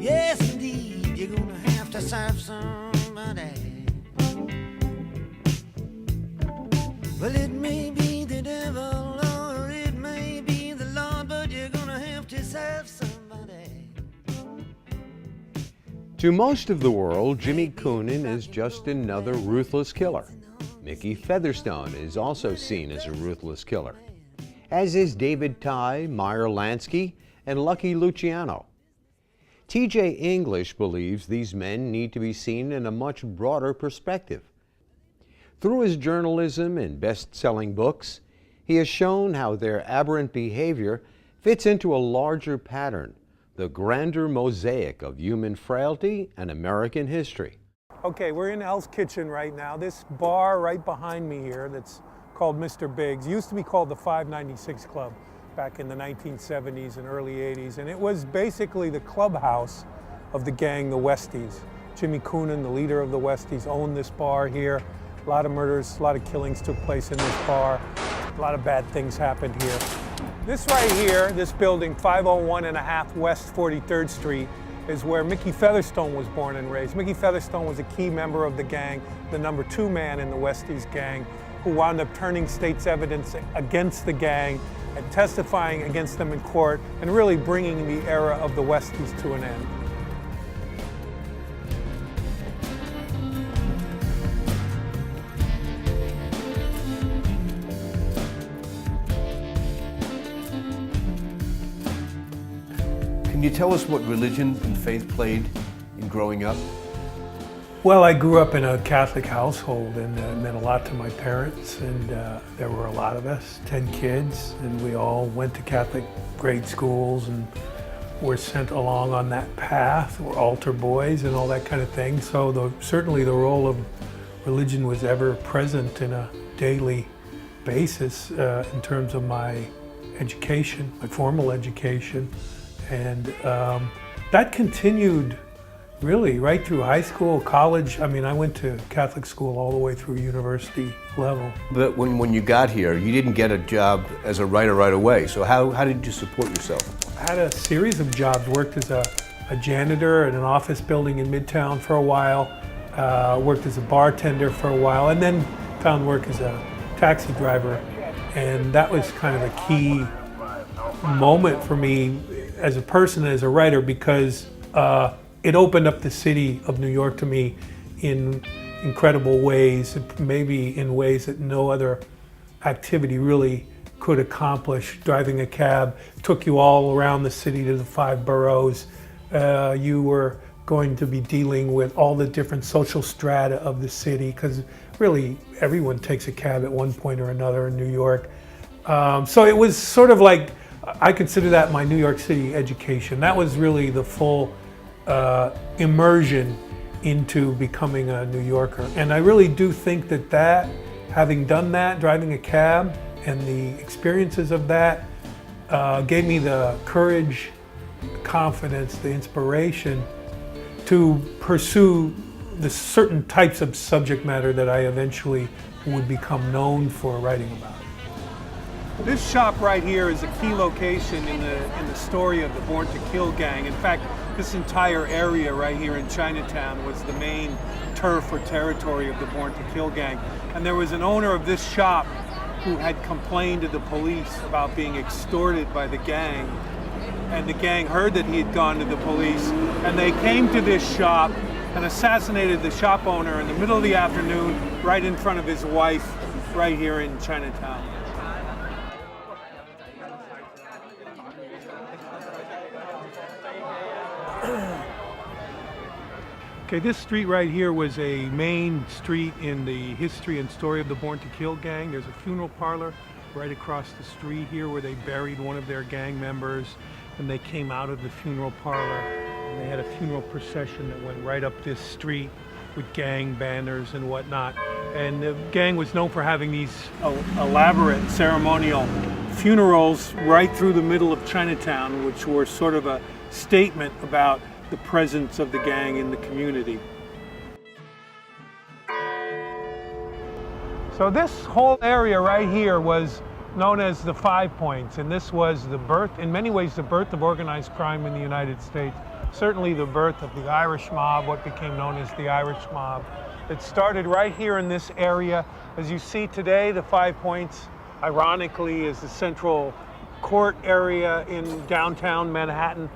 Yes, indeed, you're gonna have to serve somebody. Well, it may be the devil or it may be the Lord, but you're gonna have to serve somebody. To most of the world, Jimmy Coonan is just another ruthless killer. Mickey Featherstone is also seen as a ruthless killer, as is David Tye, Meyer Lansky, and Lucky Luciano. T.J. English believes these men need to be seen in a much broader perspective. Through his journalism and best-selling books, he has shown how their aberrant behavior fits into a larger pattern, the grander mosaic of human frailty and American history. Okay, we're in Hell's Kitchen right now. This bar right behind me here that's called Mr. Biggs used to be called the 596 Club back in the 1970s and early 80s, and it was basically the clubhouse of the gang, the Westies. Jimmy Coonan, the leader of the Westies, owned this bar here. A lot of murders, a lot of killings took place in this bar. A lot of bad things happened here. This right here, this building, 501.5 West 43rd Street, is where Mickey Featherstone was born and raised. Mickey Featherstone was a key member of the gang, the number 2 man in the Westies gang, who wound up turning state's evidence against the gang and testifying against them in court and really bringing the era of the Westies to an end. Can you tell us what religion and faith played in growing up? Well, I grew up in a Catholic household, and it meant a lot to my parents, and there were a lot of us, 10 kids, and we all went to Catholic grade schools and were sent along on that path. We're altar boys and all that kind of thing, so certainly the role of religion was ever present in a daily basis in terms of my education, my formal education, and that continued really right through high school, college. I mean, I went to Catholic school all the way through university level. But when you got here, you didn't get a job as a writer right away, so how did you support yourself? I had a series of jobs. Worked as a janitor in an office building in Midtown for a while, worked as a bartender for a while, and then found work as a taxi driver. And that was kind of a key moment for me as a person, as a writer, because it opened up the city of New York to me in incredible ways, maybe in ways that no other activity really could accomplish. Driving a cab took you all around the city to the 5 boroughs. You were going to be dealing with all the different social strata of the city, because really everyone takes a cab at one point or another in New York. So it was sort of like, I consider that my New York City education. That was really the full immersion into becoming a New Yorker. And I really do think that having done that, driving a cab, and the experiences of that gave me the courage, the confidence, the inspiration to pursue the certain types of subject matter that I eventually would become known for writing about. This shop right here is a key location in the story of the Born to Kill gang. In fact, this entire area right here in Chinatown was the main turf or territory of the Born to Kill gang. And there was an owner of this shop who had complained to the police about being extorted by the gang. And the gang heard that he had gone to the police, and they came to this shop and assassinated the shop owner in the middle of the afternoon right in front of his wife right here in Chinatown. Okay, this street right here was a main street in the history and story of the Born to Kill gang. There's a funeral parlor right across the street here where they buried one of their gang members, and they came out of the funeral parlor and they had a funeral procession that went right up this street with gang banners and whatnot. And the gang was known for having these elaborate ceremonial funerals right through the middle of Chinatown, which were sort of a statement about the presence of the gang in the community. So this whole area right here was known as the 5 Points, and this was the birth, in many ways, the birth of organized crime in the United States. certainly the birth of the Irish mob, what became known as the Irish mob. It started right here in this area. As you see today, the 5 Points, ironically, is the central court area in downtown Manhattan.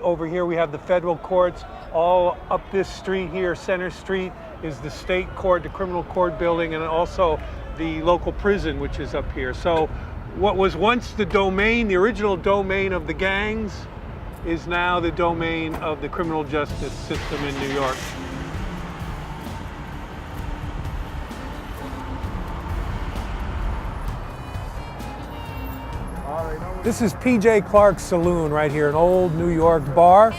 Over here we have the federal courts. All up this street here, Center Street, is the state court, the criminal court building, and also the local prison, which is up here. So what was once the domain, the original domain of the gangs, is now the domain of the criminal justice system in New York. This is P.J. Clark's Saloon right here, an old New York bar.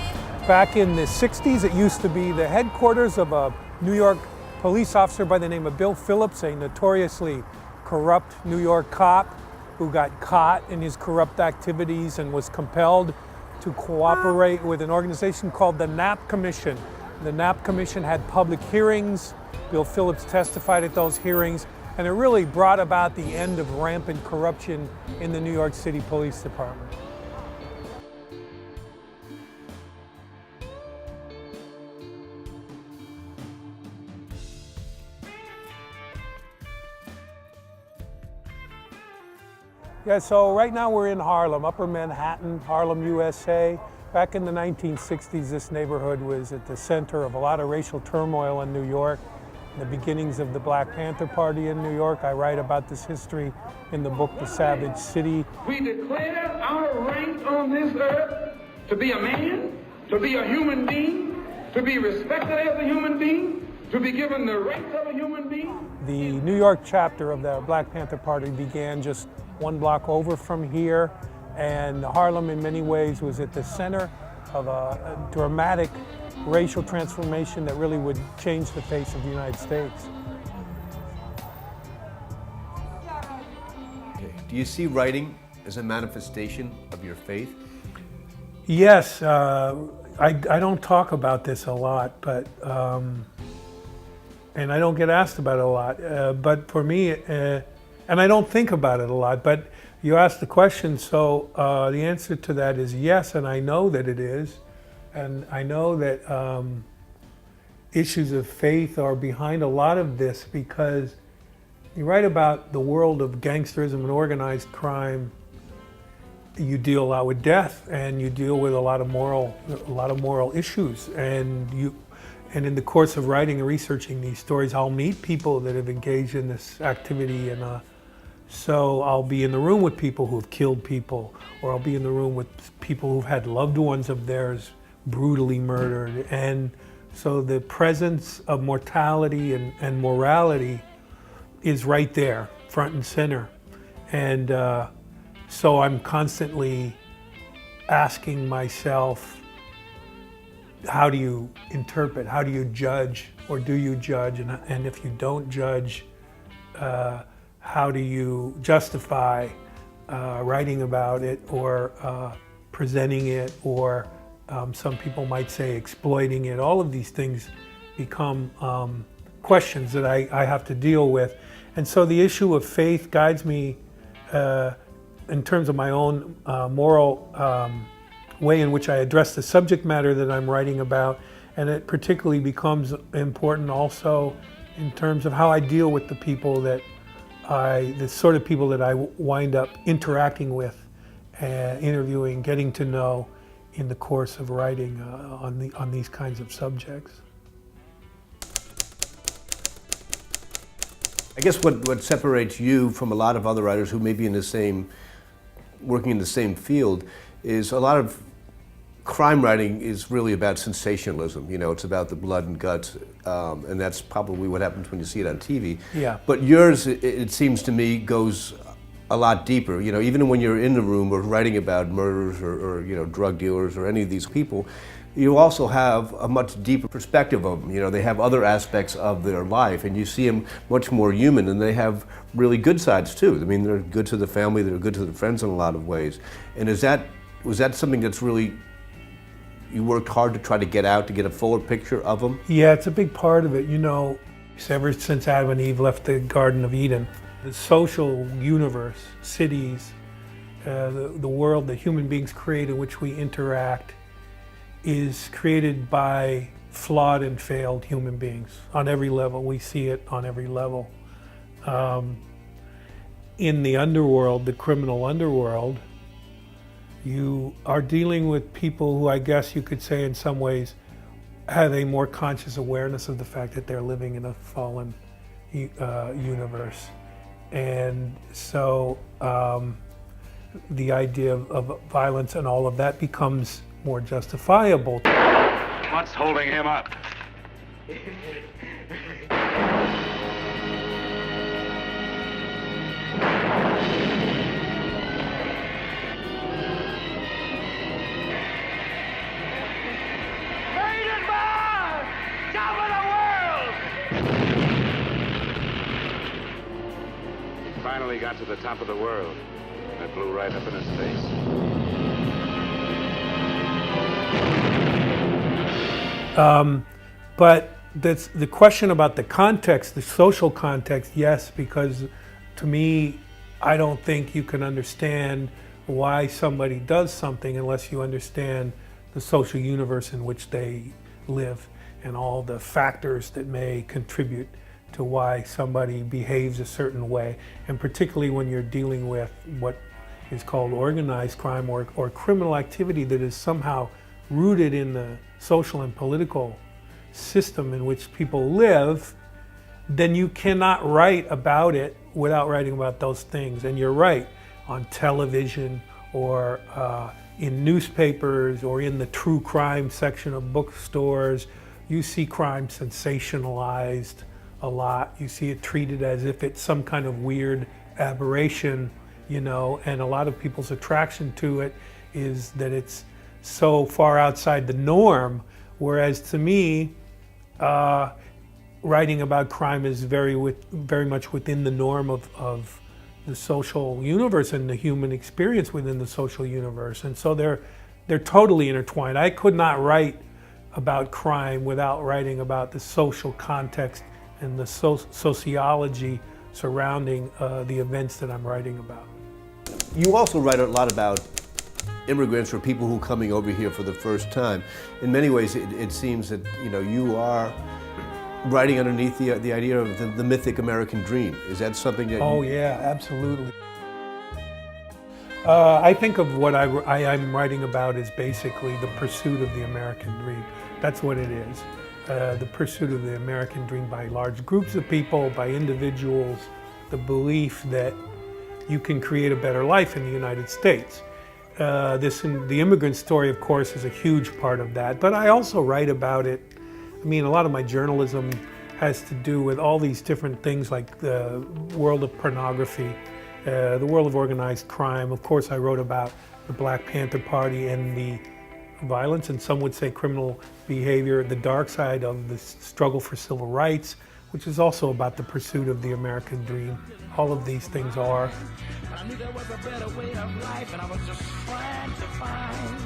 Back in the 60s, it used to be the headquarters of a New York police officer by the name of Bill Phillips, a notoriously corrupt New York cop who got caught in his corrupt activities and was compelled to cooperate with an organization called the Knapp Commission. The Knapp Commission had public hearings. Bill Phillips testified at those hearings, and it really brought about the end of rampant corruption in the New York City Police Department. Yeah, so right now we're in Harlem, Upper Manhattan, Harlem, USA. Back in the 1960s, this neighborhood was at the center of a lot of racial turmoil in New York. The beginnings of the Black Panther Party in New York. I write about this history in the book, The Savage City. We declare our right on this earth to be a man, to be a human being, to be respected as a human being, to be given the rights of a human being. The New York chapter of the Black Panther Party began just one block over from here, and Harlem in many ways was at the center of a dramatic racial transformation that really would change the face of the United States. Okay. Do you see writing as a manifestation of your faith? Yes, I don't talk about this a lot, but and I don't get asked about it a lot. But for me, and I don't think about it a lot. But you asked the question, so the answer to that is yes, and I know that it is. And I know that issues of faith are behind a lot of this, because you write about the world of gangsterism and organized crime. You deal a lot with death, and you deal with a lot of moral issues. And in the course of writing and researching these stories, I'll meet people that have engaged in this activity, and so I'll be in the room with people who have killed people, or I'll be in the room with people who've had loved ones of theirs brutally murdered. And so the presence of mortality and morality is right there, front and center. And so I'm constantly asking myself, how do you interpret, how do you judge, or do you judge? And if you don't judge, how do you justify writing about it, or presenting it, or some people might say exploiting it? All of these things become questions that I have to deal with. And so the issue of faith guides me in terms of my own moral way in which I address the subject matter that I'm writing about. And it particularly becomes important also in terms of how I deal with the people the sort of people that I wind up interacting with, interviewing, getting to know in the course of writing on these kinds of subjects. I guess what separates you from a lot of other writers who may be working in the same field is a lot of crime writing is really about sensationalism. You know, it's about the blood and guts, and that's probably what happens when you see it on TV. Yeah. But yours, it seems to me, goes a lot deeper. You know, even when you're in the room or writing about murderers or you know, drug dealers or any of these people, you also have a much deeper perspective of them. You know, they have other aspects of their life, and you see them much more human, and they have really good sides too. I mean, they're good to the family, they're good to their friends in a lot of ways. And was that something that's really, you worked hard to try to get out, to get a fuller picture of them? Yeah, it's a big part of it. You know, ever since Adam and Eve left the Garden of Eden, the social universe, cities, the world that human beings create in which we interact, is created by flawed and failed human beings on every level. We see it on every level. In the underworld, the criminal underworld, you are dealing with people who I guess you could say in some ways have a more conscious awareness of the fact that they're living in a fallen universe. And so the idea of violence and all of that becomes more justifiable. What's holding him up? Finally got to the top of the world. It blew right up in his face. But that's the question about the context, the social context, yes, because to me, I don't think you can understand why somebody does something unless you understand the social universe in which they live and all the factors that may contribute to why somebody behaves a certain way, and particularly when you're dealing with what is called organized crime or criminal activity that is somehow rooted in the social and political system in which people live, then you cannot write about it without writing about those things. And you're right, on television or in newspapers or in the true crime section of bookstores, you see crime sensationalized a lot. You see it treated as if it's some kind of weird aberration, you know, and a lot of people's attraction to it is that it's so far outside the norm, whereas to me, writing about crime is very much within the norm of the social universe and the human experience within the social universe, and so they're totally intertwined. I could not write about crime without writing about the social context and the sociology surrounding the events that I'm writing about. You also write a lot about immigrants or people who are coming over here for the first time. In many ways, it seems that you are writing underneath the idea of the mythic American dream. Is that something that? Oh yeah, absolutely. I think of what I'm writing about is basically the pursuit of the American dream. That's what it is. The pursuit of the American dream by large groups of people, by individuals, the belief that you can create a better life in the United States. The immigrant story, of course, is a huge part of that, but I also write about it. I mean, a lot of my journalism has to do with all these different things like the world of pornography, the world of organized crime. Of course, I wrote about the Black Panther Party and the violence, and some would say criminal behavior, the dark side of the struggle for civil rights, which is also about the pursuit of the American dream. All of these things are. I knew there was a better way of life, and I was just trying to find.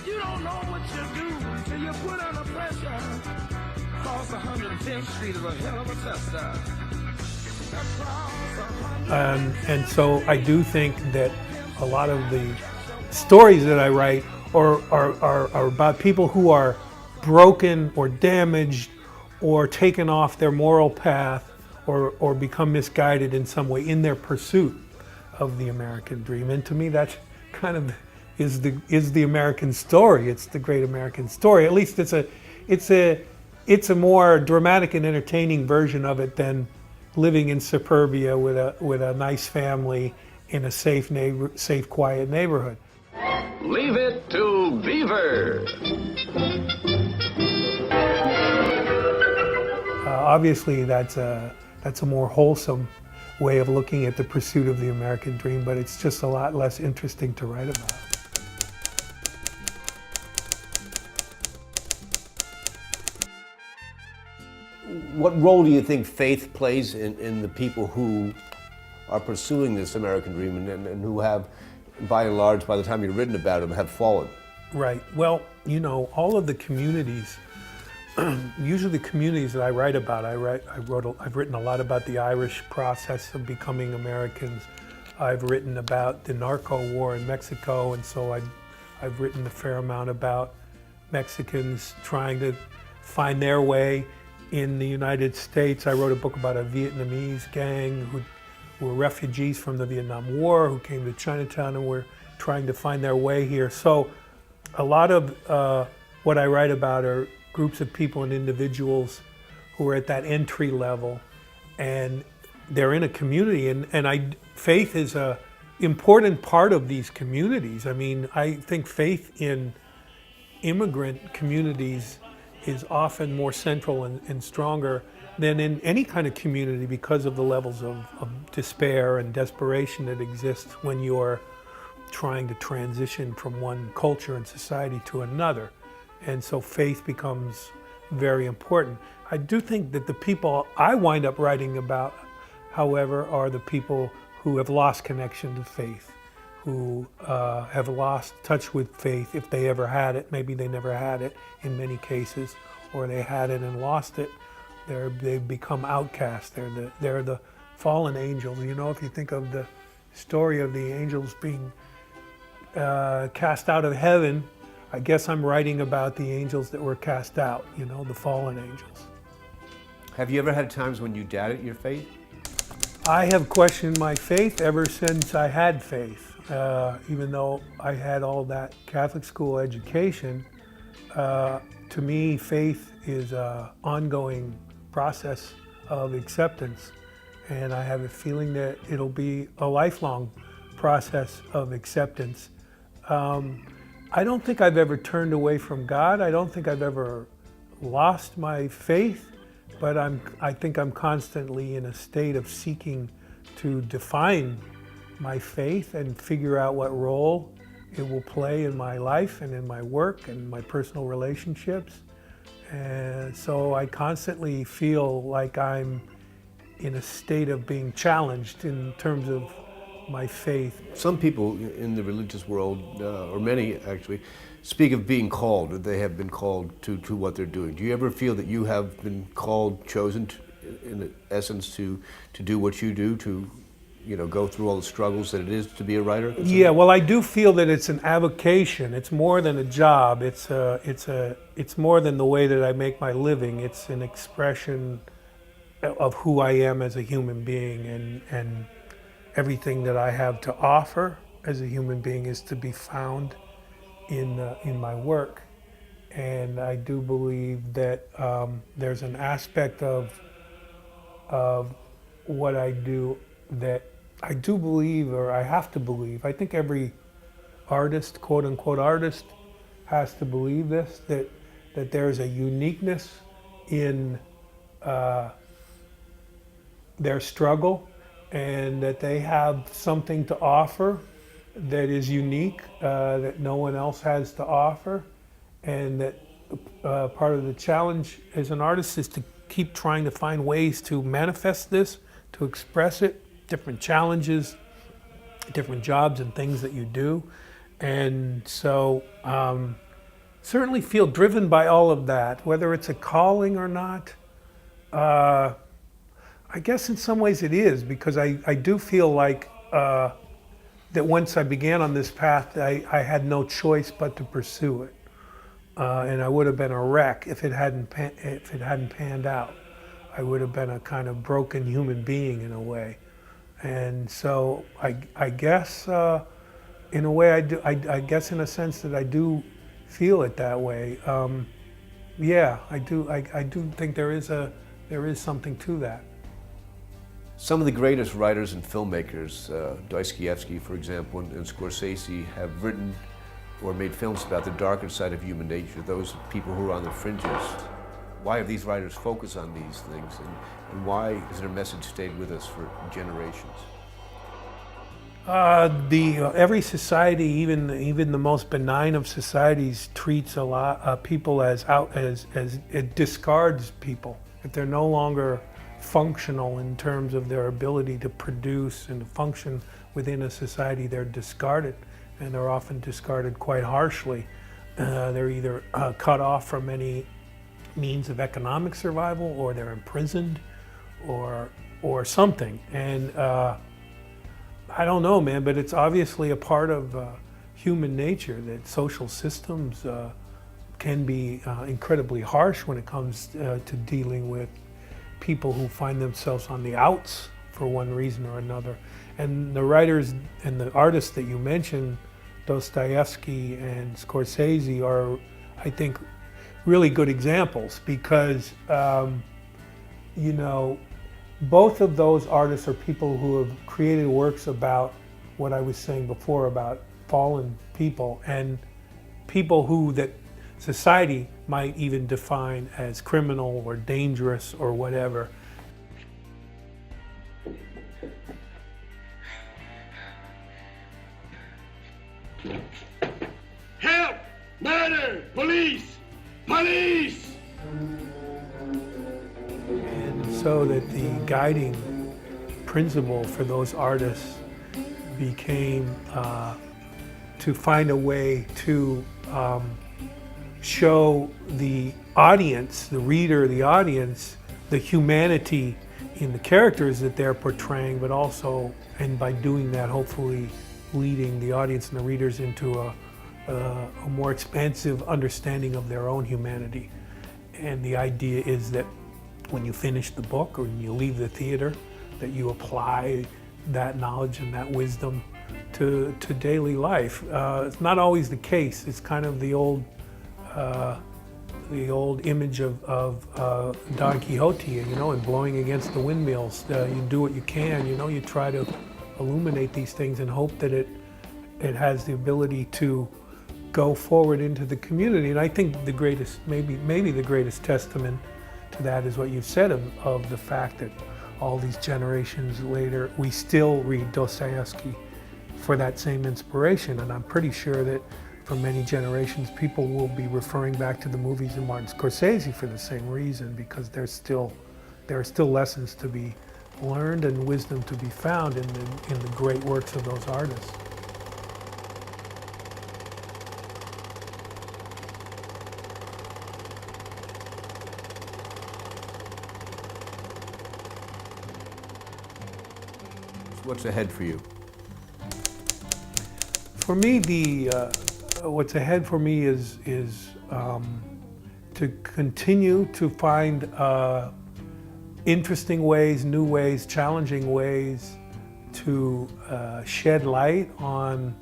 You don't know what you do until you put under pressure. Across 110th Street is a hell of a tester. And so I do think that a lot of the stories that I write are about people who are broken or damaged or taken off their moral path or become misguided in some way in their pursuit of the American dream. And to me, that kind of is the American story. It's the great American story. At least it's a more dramatic and entertaining version of it than living in suburbia with a nice family in a safe, quiet neighborhood. Leave it to Beaver. Obviously, that's a more wholesome way of looking at the pursuit of the American dream, but it's just a lot less interesting to write about. What role do you think faith plays in the people who are pursuing this American dream and who have, by and large, by the time you've written about them, have fallen? Right. Well, all of the communities, usually the communities that I write about, I've written a lot about the Irish process of becoming Americans. I've written about the narco war in Mexico, and so I've written a fair amount about Mexicans trying to find their way in the United States. I wrote a book about a Vietnamese gang who were refugees from the Vietnam War, who came to Chinatown and were trying to find their way here. So a lot of what I write about are groups of people and individuals who are at that entry level, and they're in a community, and faith is a important part of these communities. I mean, I think faith in immigrant communities is often more central and stronger than in any kind of community because of the levels of despair and desperation that exists when you're trying to transition from one culture and society to another. And so faith becomes very important. I do think that the people I wind up writing about, however, are the people who have lost connection to faith, who have lost touch with faith if they ever had it. Maybe they never had it in many cases, or they had it and lost it. They've become outcasts. They're the fallen angels. You know, if you think of the story of the angels being cast out of heaven, I guess I'm writing about the angels that were cast out, you know, the fallen angels. Have you ever had times when you doubted your faith? I have questioned my faith ever since I had faith. Even though I had all that Catholic school education, to me, faith is an ongoing process of acceptance. And I have a feeling that it'll be a lifelong process of acceptance. I don't think I've ever turned away from God. I don't think I've ever lost my faith, but I think I'm constantly in a state of seeking to define my faith and figure out what role it will play in my life and in my work and my personal relationships. And so I constantly feel like I'm in a state of being challenged in terms of my faith. Some people in the religious world, or many actually, speak of being called, or they have been called to what they're doing. Do you ever feel that you have been called, chosen, in essence, to do what you do, to go through all the struggles that it is to be a writer? Yeah, well, I do feel that it's an avocation. It's more than a job. It's more than the way that I make my living. It's an expression of who I am as a human being, and everything that I have to offer as a human being is to be found in my work. And I do believe that there's an aspect of what I do that I do believe, or I have to believe. I think every artist, quote unquote artist, has to believe this, that there's a uniqueness in their struggle, and that they have something to offer that is unique, that no one else has to offer, and that part of the challenge as an artist is to keep trying to find ways to manifest this, to express it, different challenges, different jobs and things that you do. And so certainly feel driven by all of that, whether it's a calling or not. I guess in some ways it is, because I do feel like that once I began on this path, I had no choice but to pursue it. And I would have been a wreck if it hadn't panned out. I would have been a kind of broken human being in a way. And so I guess in a way I guess in a sense that I do feel it that way. Yeah, I do think there is something to that. Some of the greatest writers and filmmakers, Dostoevsky, for example, and Scorsese, have written or made films about the darker side of human nature, those people who are on the fringes. Why have these writers focused on these things, and why has their message stayed with us for generations? Every society, even the most benign of societies, treats a lot people as it discards people. If they're no longer functional in terms of their ability to produce and to function within a society, they're discarded, and they're often discarded quite harshly. They're either cut off from any means of economic survival, or they're imprisoned, or something. And I don't know, man, but it's obviously a part of human nature that social systems can be incredibly harsh when it comes to dealing with people who find themselves on the outs for one reason or another. And the writers and the artists that you mentioned, Dostoevsky and Scorsese, are, I think, really good examples because, you know, both of those artists are people who have created works about what I was saying before about fallen people and people who that society might even define as criminal or dangerous or whatever. Help! Murder! Police! Police! And so that the guiding principle for those artists became to find a way to show the audience, the reader, the audience, the humanity in the characters that they're portraying, but also, and by doing that, hopefully leading the audience and the readers into a more expansive understanding of their own humanity. And the idea is that when you finish the book or when you leave the theater, that you apply that knowledge and that wisdom to daily life. It's not always the case. It's kind of the old image of Don Quixote, you know, and blowing against the windmills. You do what you can, you know, you try to illuminate these things and hope that it has the ability to go forward into the community. And I think the greatest, maybe the greatest testament to that is what you've said of the fact that all these generations later, we still read Dostoevsky for that same inspiration. And I'm pretty sure that for many generations, people will be referring back to the movies of Martin Scorsese for the same reason, because there are still lessons to be learned and wisdom to be found in the great works of those artists. What's ahead for you? For me, what's ahead for me is to continue to find interesting ways, new ways, challenging ways to shed light on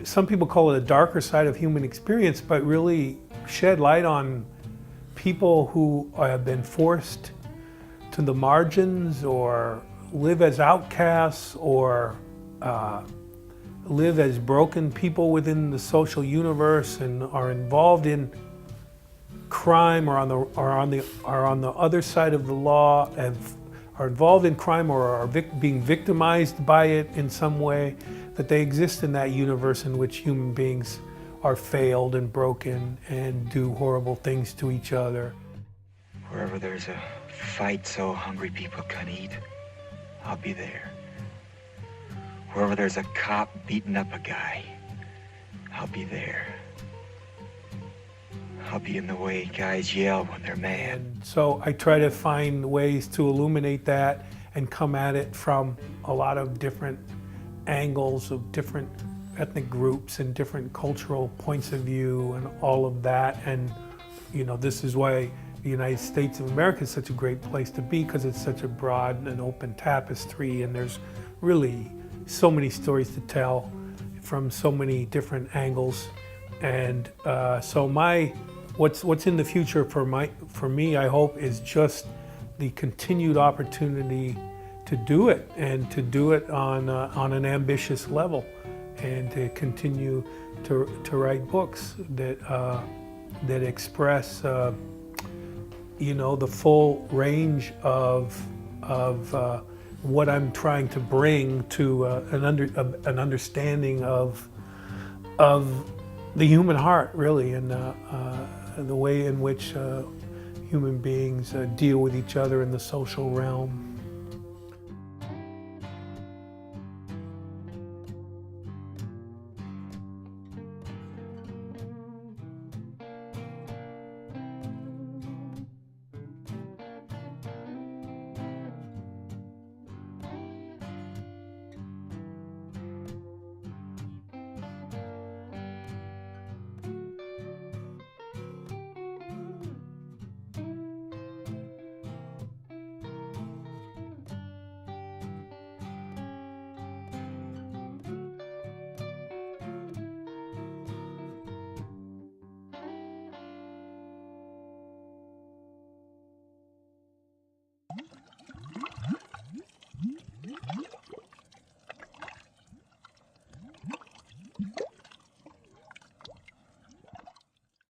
some people call it a darker side of human experience, but really shed light on people who have been forced to the margins or live as outcasts or live as broken people within the social universe and are involved in crime or on the other side of the law, and are involved in crime or are being victimized by it in some way, that they exist in that universe in which human beings are failed and broken and do horrible things to each other. Wherever there's a fight so hungry people can eat, I'll be there. Wherever there's a cop beating up a guy, I'll be there. I'll be in the way guys yell when they're mad. And so I try to find ways to illuminate that and come at it from a lot of different angles of different ethnic groups and different cultural points of view and all of that. And you know, this is why the United States of America is such a great place to be, because it's such a broad and open tapestry, and there's really so many stories to tell from so many different angles. And so what's in the future for me, I hope, is just the continued opportunity to do it, and to do it on an ambitious level, and to continue to write books that express you know, the full range of what I'm trying to bring to an understanding of the human heart, really, and the way in which human beings deal with each other in the social realm.